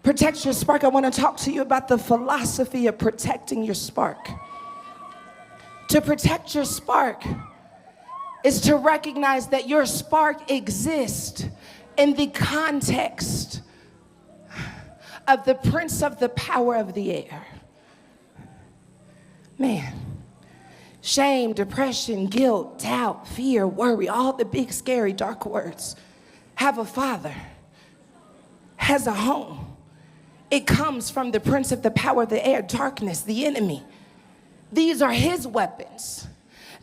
Protect your spark. I want to talk to you about the philosophy of protecting your spark. To protect your spark is to recognize that your spark exists in the context of the prince of the power of the air. Man, shame, depression, guilt, doubt, fear, worry, all the big, scary, dark words have a father, has a home. It comes from the prince of the power of the air, darkness, the enemy. These are his weapons.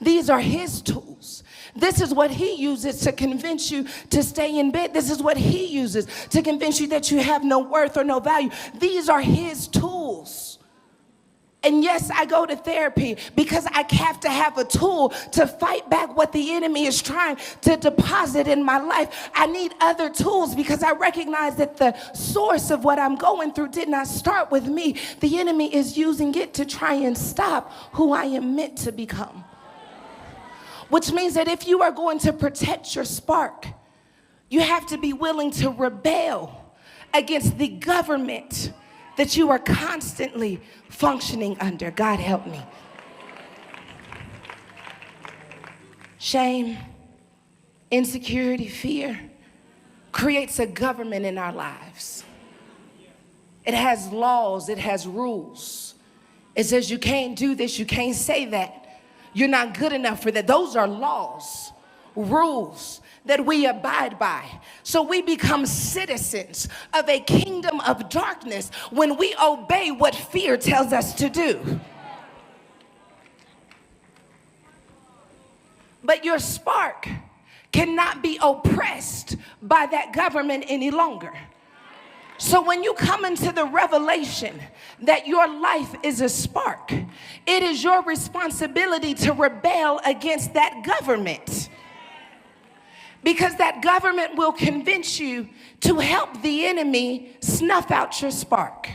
These are his tools. This is what he uses to convince you to stay in bed. This is what he uses to convince you that you have no worth or no value. These are his tools. And yes, I go to therapy because I have to have a tool to fight back what the enemy is trying to deposit in my life. I need other tools because I recognize that the source of what I'm going through did not start with me. The enemy is using it to try and stop who I am meant to become. Which means that if you are going to protect your spark, you have to be willing to rebel against the government that you are constantly functioning under. God help me. Shame, insecurity, fear creates a government in our lives. It has laws, it has rules. It says you can't do this, you can't say that. You're not good enough for that. Those are laws, rules that we abide by. So we become citizens of a kingdom of darkness when we obey what fear tells us to do. But your spark cannot be oppressed by that government any longer. So when you come into the revelation that your life is a spark, it is your responsibility to rebel against that government. Because that government will convince you to help the enemy snuff out your spark.